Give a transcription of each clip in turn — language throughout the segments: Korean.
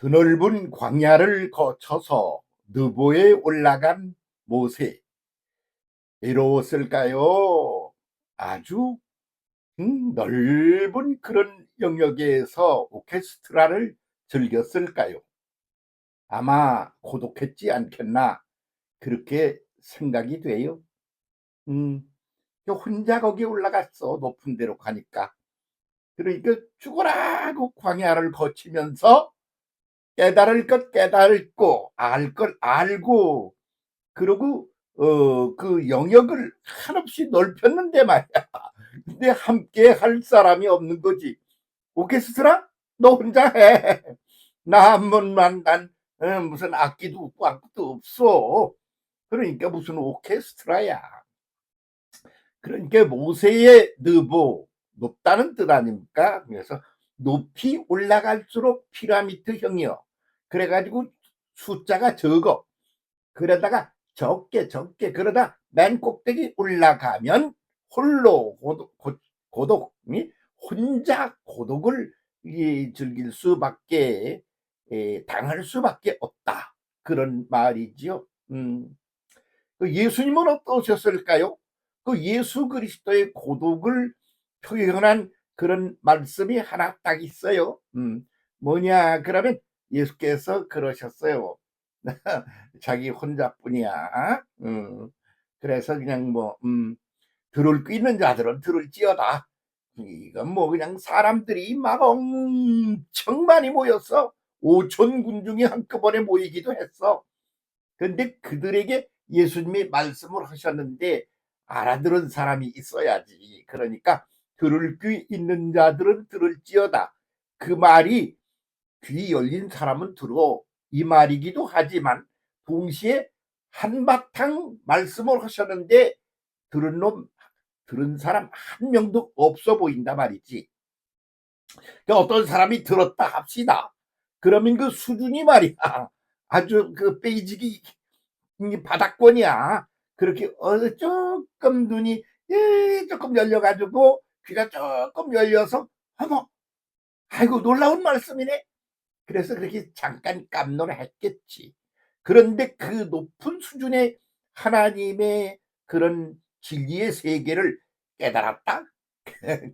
드넓은 광야를 거쳐서 느보에 올라간 모세. 외로웠을까요? 아주 넓은 그런 영역에서 오케스트라를 즐겼을까요? 아마 고독했지 않겠나 그렇게 생각이 돼요. 음, 혼자 거기 올라갔어. 높은 데로 가니까. 그러니까 죽어라고 광야를 거치면서 깨달을 것 깨달고 알 걸 알고, 그리고 그 영역을 한없이 넓혔는데 말이야. 근데 함께 할 사람이 없는 거지. 오케스트라 너 혼자 해. 나 한 번만. 난 무슨 악기도 없고 아무것도 없어. 그러니까 무슨 오케스트라야. 그러니까 모세의 느보, 높다는 뜻 아닙니까? 그래서 높이 올라갈수록 피라미드형이요. 그래가지고 숫자가 적어. 그러다가 적게 그러다 맨 꼭대기 올라가면 홀로 고독이 혼자 고독을 즐길 수밖에, 당할 수밖에 없다, 그런 말이지요. 그 예수님은 어떠셨을까요? 그 예수 그리스도의 고독을 표현한 그런 말씀이 하나 딱 있어요. 뭐냐 그러면 예수께서 그러셨어요. 자기 혼자뿐이야. 그래서 그냥 뭐 들을 귀 있는 자들은 들을지어다. 이건 뭐 그냥 사람들이 막 엄청 많이 모였어. 5천 군중이 한꺼번에 모이기도 했어. 그런데 그들에게 예수님이 말씀을 하셨는데 알아들은 사람이 있어야지. 그러니까 들을 귀 있는 자들은 들을지어다. 그 말이 귀 열린 사람은 들어, 이 말이기도 하지만 동시에 한바탕 말씀을 하셨는데 들은 사람 한 명도 없어 보인다 말이지. 그러니까 어떤 사람이 들었다 합시다. 그러면 그 수준이 말이야, 아주 그 베이직이 바닥권이야. 그렇게 조금 눈이 조금 열려가지고 귀가 조금 열려서 어머, 아이고 놀라운 말씀이네. 그래서 그렇게 잠깐 깜놀했겠지. 그런데 그 높은 수준의 하나님의 그런 진리의 세계를 깨달았다?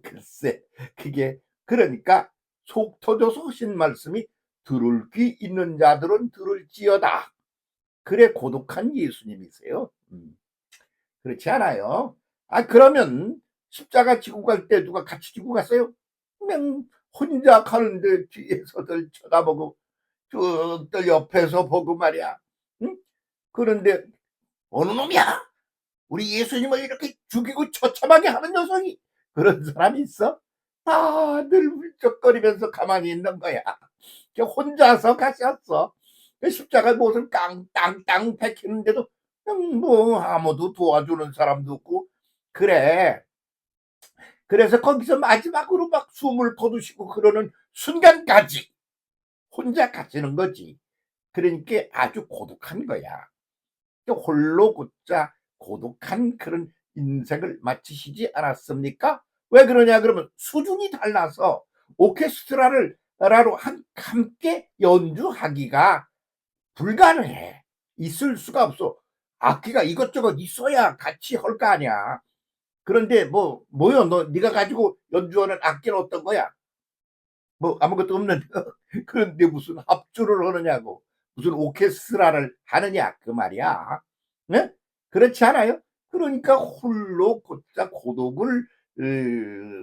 글쎄, 그게, 그러니까 속 터져서 하신 말씀이 들을 귀 있는 자들은 들을지어다. 그래 고독한 예수님이세요. 그렇지 않아요? 아, 그러면 십자가 지고 갈 때 누가 같이 지고 갔어요? 그냥 혼자 가는데 뒤에서들 쳐다보고 쭉들 옆에서 보고 말이야. 응? 그런데 어느 놈이야? 우리 예수님을 이렇게 죽이고 처참하게 하는 녀석이, 그런 사람이 있어? 다들 훌쩍거리면서 가만히 있는 거야. 혼자서 가셨어. 십자가 못을 깡땅땅 패키는데도 그냥 뭐 아무도 도와주는 사람도 없고. 그래, 그래서 거기서 마지막으로 막 숨을 거두시고 그러는 순간까지 혼자 가시는 거지. 그러니까 아주 고독한 거야. 홀로 곧자 고독한 그런 인생을 마치시지 않았습니까? 왜 그러냐 그러면 수준이 달라서 오케스트라를 라로 함께 연주하기가 불가능해. 있을 수가 없어. 악기가 이것저것 있어야 같이 할 거 아니야. 그런데 뭐요? 너 네가 가지고 연주하는 악기는 어떤 거야? 뭐 아무것도 없는데. 그런데 무슨 합주를 하느냐고, 무슨 오케스트라를 하느냐 그 말이야. 네? 그렇지 않아요? 그러니까 홀로 곧자 고독을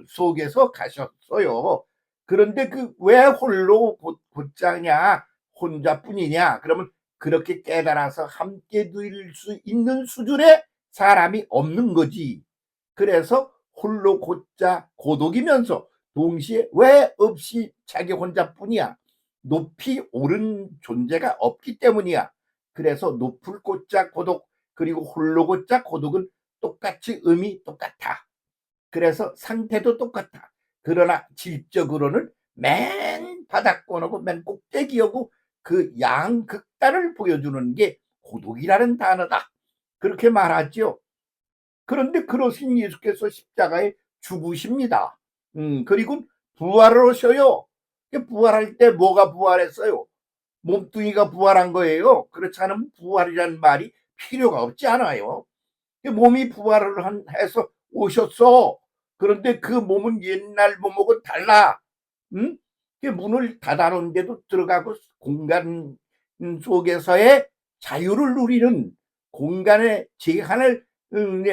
속에서 가셨어요. 그런데 그 왜 홀로 곧자냐, 혼자뿐이냐 그러면 그렇게 깨달아서 함께 누릴 수 있는 수준의 사람이 없는 거지. 그래서 홀로 곧자 고독이면서 동시에 왜 없이 자기 혼자뿐이야. 높이 오른 존재가 없기 때문이야. 그래서 높을 곧자 고독, 그리고 홀로 곧자 고독은 똑같이 의미 똑같아. 그래서 상태도 똑같아. 그러나 질적으로는 맨 바닥권하고 맨 꼭대기하고 그 양극단을 보여주는 게 고독이라는 단어다. 그렇게 말하죠. 그런데 그러신 예수께서 십자가에 죽으십니다. 그리고 부활을 하셔요. 부활할 때 뭐가 부활했어요? 몸뚱이가 부활한 거예요. 그렇지 않으면 부활이라는 말이 필요가 없지 않아요. 몸이 부활을 해서 오셨어. 그런데 그 몸은 옛날 몸하고 달라. 응? 문을 닫아놓은데도 들어가고 공간 속에서의 자유를 누리는 공간의 제한을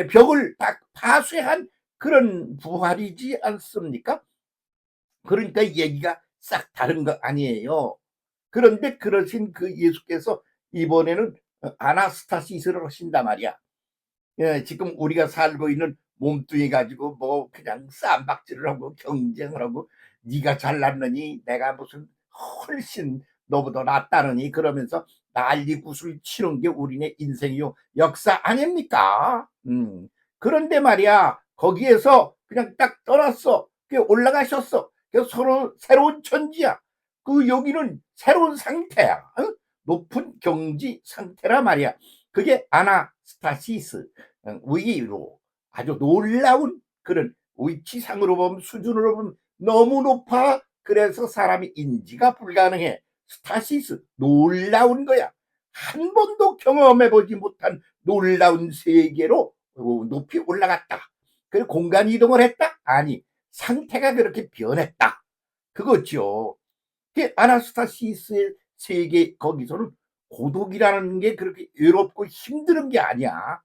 벽을 딱 파쇄한 그런 부활이지 않습니까? 그러니까 얘기가 싹 다른 거 아니에요. 그런데 그러신 그 예수께서 이번에는 아나스타시스를 하신단 말이야. 예, 지금 우리가 살고 있는 몸뚱이 가지고 뭐 그냥 쌈박질을 하고 경쟁을 하고 네가 잘났느니 내가 무슨 훨씬 너보다 낫다느니 그러면서 난리구슬 치는 게 우리네 인생이요 역사 아닙니까? 그런데 말이야 거기에서 그냥 딱 떠났어. 올라가셨어. 서로 새로운 천지야. 여기는 새로운 상태야. 어? 높은 경지 상태라 말이야. 그게 아나스타시스 위로 아주 놀라운 그런 위치상으로 보면 수준으로 보면 너무 높아. 그래서 사람이 인지가 불가능해. 스타시스 놀라운 거야. 한 번도 경험해보지 못한 놀라운 세계로 높이 올라갔다. 그 공간 이동을 했다? 아니 상태가 그렇게 변했다. 그거죠. 그 아나스타시스의 세계 거기서는 고독이라는 게 그렇게 외롭고 힘든 게 아니야.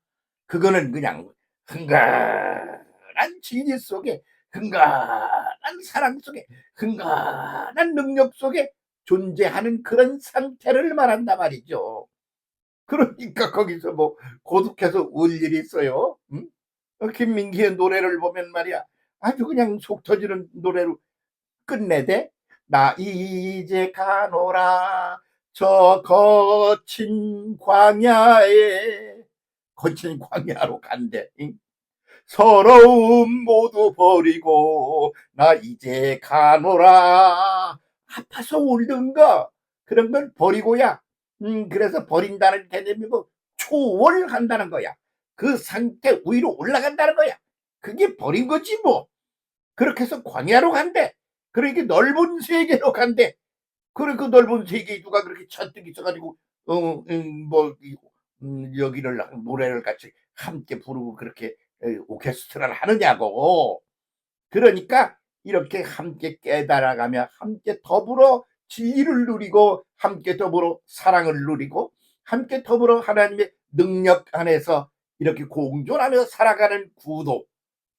그거는 그냥 흥건한 진리 속에 흥건한 사랑 속에 흥건한 능력 속에 존재하는 그런 상태를 말한단 말이죠. 그러니까 거기서 뭐 고독해서 울 일이 있어요. 응? 김민기의 노래를 보면 말이야 아주 그냥 속 터지는 노래로 끝내대. 나 이제 가노라 저 거친 광야에. 거친 광야로 간대. 서러움 모두 버리고 나 이제 가노라. 아파서 울든가 그런 걸 버리고야. 그래서 버린다는 개념이고 초월한다는 거야. 그 상태 위로 올라간다는 거야. 그게 버린 거지 뭐. 그렇게 해서 광야로 간대. 그러니까 넓은 세계로 간대. 그래 그 넓은 세계에 누가 그렇게 잔뜩 있어가지고 뭐 여기를 노래를 같이 함께 부르고 그렇게 오케스트라를 하느냐고. 그러니까 이렇게 함께 깨달아가며 함께 더불어 진리를 누리고 함께 더불어 사랑을 누리고 함께 더불어 하나님의 능력 안에서 이렇게 공존하며 살아가는 구도.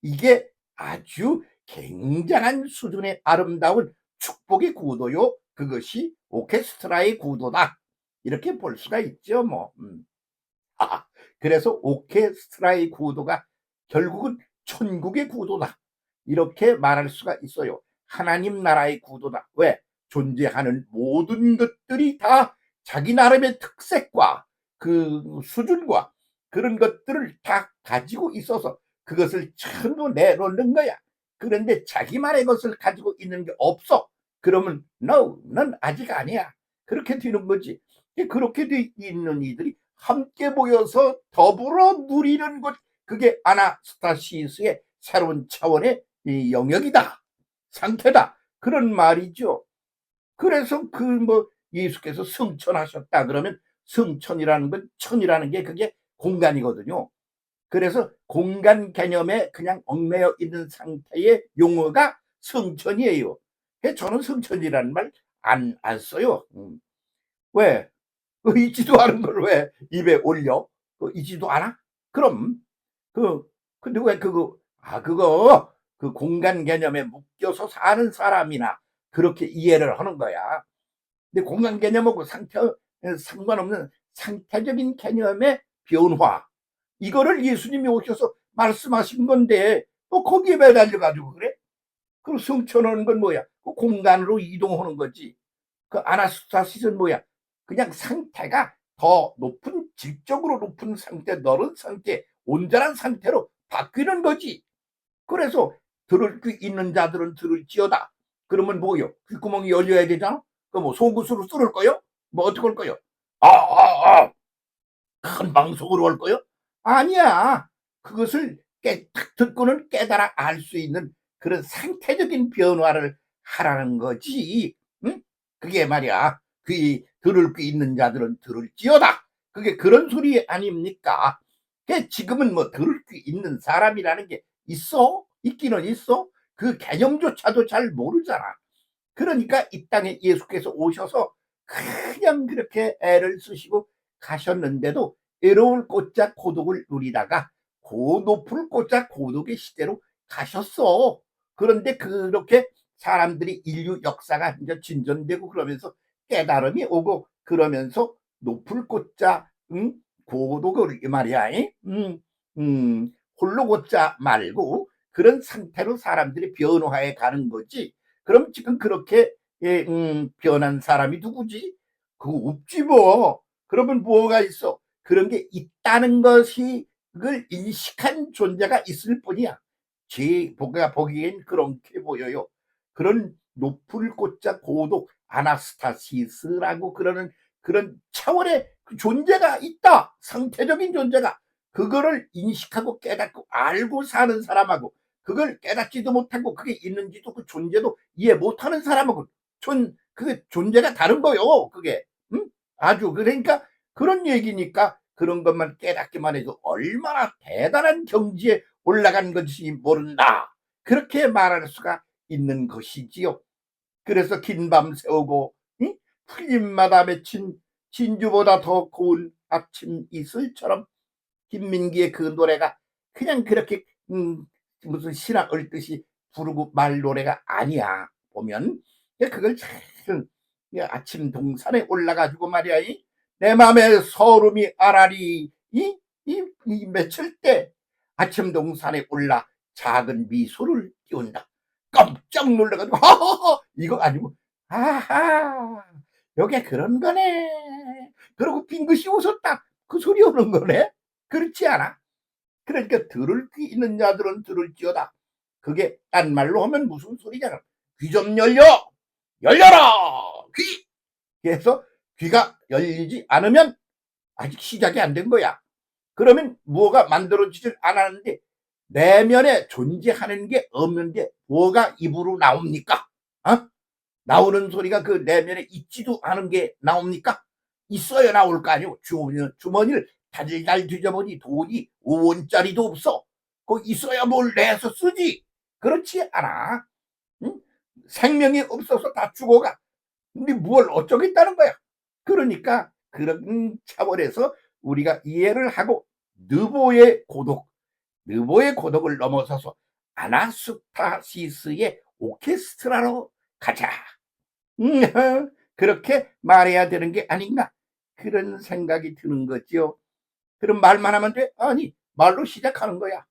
이게 아주 굉장한 수준의 아름다운 축복의 구도요. 그것이 오케스트라의 구도다. 이렇게 볼 수가 있죠. 뭐. 아, 그래서 오케스트라의 구도가 결국은 천국의 구도다. 이렇게 말할 수가 있어요. 하나님 나라의 구도다. 왜? 존재하는 모든 것들이 다 자기 나름의 특색과 그 수준과 그런 것들을 다 가지고 있어서 그것을 전부 내놓는 거야. 그런데 자기만의 것을 가지고 있는 게 없어. 그러면 no, 넌 아직 아니야. 그렇게 되는 거지. 그렇게 돼 있는 이들이 함께 모여서 더불어 누리는 것, 그게 아나스타시스의 새로운 차원의 영역이다. 상태다. 그런 말이죠. 그래서 그 뭐 예수께서 승천하셨다 그러면 승천이라는 건 천이라는 게 그게 공간이거든요. 그래서 공간 개념에 그냥 얽매여 있는 상태의 용어가 승천이에요. 저는 승천이라는 말 안 써요. 왜? 잊지도 않은 걸 왜 입에 올려? 잊지도 않아? 그럼 근데 왜 그거 그 공간 개념에 묶여서 사는 사람이나 그렇게 이해를 하는 거야. 근데 공간 개념하고 상관없는 상태적인 개념의 변화, 이거를 예수님이 오셔서 말씀하신 건데 또 거기에 매달려 가지고 그래? 그 승천하는 건 뭐야? 그 공간으로 이동하는 거지. 그 아나스타시스는 뭐야? 그냥 상태가 더 높은, 질적으로 높은 상태, 너른 상태, 온전한 상태로 바뀌는 거지. 그래서 들을 귀 있는 자들은 들을지어다. 그러면 뭐요? 귓구멍이 열려야 되잖아? 그 뭐 송구스로 뚫을 거요? 뭐 어떻게 할 거요? 큰 방송으로 할 거요? 아니야. 그것을 딱 듣고는 깨달아 알 수 있는 그런 상태적인 변화를 하라는 거지. 응? 그게 말이야. 귀 들을 귀 있는 자들은 들을지어다. 그게 그런 소리 아닙니까? 지금은 뭐 들을 귀 있는 사람이라는 게 있어? 있기는 있어? 그 개념조차도 잘 모르잖아. 그러니까 이 땅에 예수께서 오셔서 그냥 그렇게 애를 쓰시고 가셨는데도 외로울 꽃자 고독을 누리다가 고 높을 꽃자 고독의 시대로 가셨어. 그런데 그렇게 사람들이 인류 역사가 이제 진전되고 그러면서 깨달음이 오고 그러면서 높을 꽃자 고독을 말이야. 홀로 꽃자 말고 그런 상태로 사람들이 변화해 가는 거지. 그럼 지금 그렇게 변한 사람이 누구지? 그거 없지 뭐. 그러면 뭐가 있어? 그런 게 있다는 것이 그걸 인식한 존재가 있을 뿐이야. 제가 보기엔 그렇게 보여요. 그런 높을 꽃자 고독 아나스타시스라고 그러는 그런 차원의 그 존재가 있다. 상태적인 존재가. 그거를 인식하고 깨닫고 알고 사는 사람하고 그걸 깨닫지도 못하고 그게 있는지도 그 존재도 이해 못하는 사람하고 그게 존재가 다른 거요. 그게 아주 그러니까 그런 얘기니까 그런 것만 깨닫기만 해도 얼마나 대단한 경지에 올라간 것이 모른다. 그렇게 말할 수가 있는 것이지요. 그래서 긴 밤 새우고 풀잎마다 맺힌 진주보다 더 고운 아침 이슬처럼 김민기의 그 노래가 그냥 그렇게 무슨 신화 읊듯이 부르고 말 노래가 아니야. 보면 그걸 참 아침 동산에 올라가지고 말이야. 내 맘에 서름이 아라리 이 맺힐 때 아침 동산에 올라 작은 미소를 띄운다. 깜짝 놀라가지고 하하하 이거 아니고 아하 요게 그런 거네. 그러고 빙긋이 웃었다. 그 소리 오는 거네. 그렇지 않아? 그러니까 들을 귀 있는 자들은 들을지어다. 그게 딴 말로 하면 무슨 소리냐? 귀 좀 열려! 열려라! 귀! 그래서 귀가 열리지 않으면 아직 시작이 안 된 거야. 그러면 뭐가 만들어지질 않았는데 내면에 존재하는 게 없는데 뭐가 입으로 나옵니까? 어? 나오는 소리가 그 내면에 있지도 않은 게 나옵니까? 있어야 나올 거 아니오. 주머니를 달달 뒤져보니 돈이 5원짜리도 없어. 그 있어야 뭘 내서 쓰지. 그렇지 않아. 응? 생명이 없어서 다 죽어가. 근데 뭘 어쩌겠다는 거야. 그러니까 그런 차원에서 우리가 이해를 하고 느보의 고독을 넘어서서 아나스타시스의 오케스트라로 가자. 음, 그렇게 말해야 되는 게 아닌가 그런 생각이 드는 거죠. 그럼 말만 하면 돼? 아니 말로 시작하는 거야.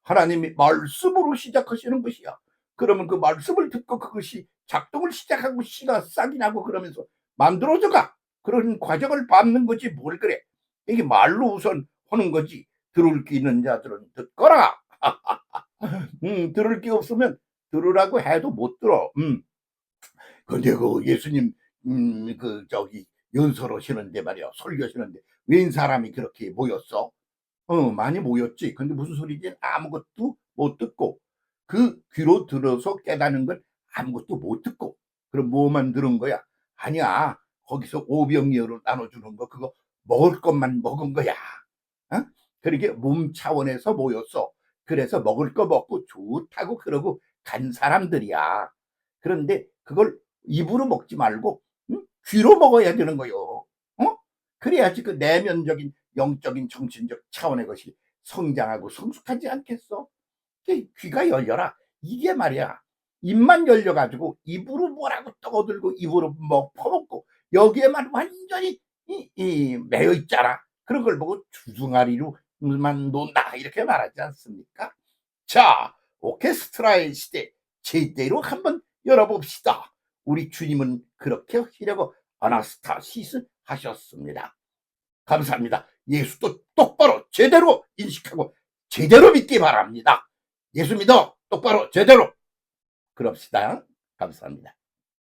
하나님이 말씀으로 시작하시는 것이야. 그러면 그 말씀을 듣고 그것이 작동을 시작하고 씨가 싹이 나고 그러면서 만들어져가 그런 과정을 밟는 거지 뭘 그래. 이게 말로 우선 하는 거지. 들을 게 있는 자들은 듣거라. 들을 게 없으면 들으라고 해도 못 들어. 근데 그 예수님 그 저기 연설하시는데 말이야 설교하시는데 웬 사람이 그렇게 모였어? 많이 모였지. 근데 무슨 소리인지 아무것도 못 듣고 그 귀로 들어서 깨닫는 건 아무것도 못 듣고 그럼 뭐만 들은 거야? 아니야. 거기서 오병이어로 나눠주는 거 그거 먹을 것만 먹은 거야. 어? 그렇게 몸 차원에서 모였어. 그래서 먹을 거 먹고 좋다고 그러고 간 사람들이야. 그런데 그걸 입으로 먹지 말고 귀로 먹어야 되는 거요. 어? 그래야지 그 내면적인 영적인 정신적 차원의 것이 성장하고 성숙하지 않겠어? 귀가 열려라. 이게 말이야. 입만 열려가지고 입으로 뭐라고 떠들고 입으로 뭐 퍼먹고 여기에만 완전히 매여 있잖아. 그런 걸 보고 주둥아리로만 논다 이렇게 말하지 않습니까? 자, 오케스트라의 시대 제대로 한번 열어봅시다. 우리 주님은 그렇게 하시려고 아나스타시스 하셨습니다. 감사합니다. 예수도 똑바로 제대로 인식하고 제대로 믿기 바랍니다. 예수 믿어 똑바로 제대로 그럽시다. 감사합니다.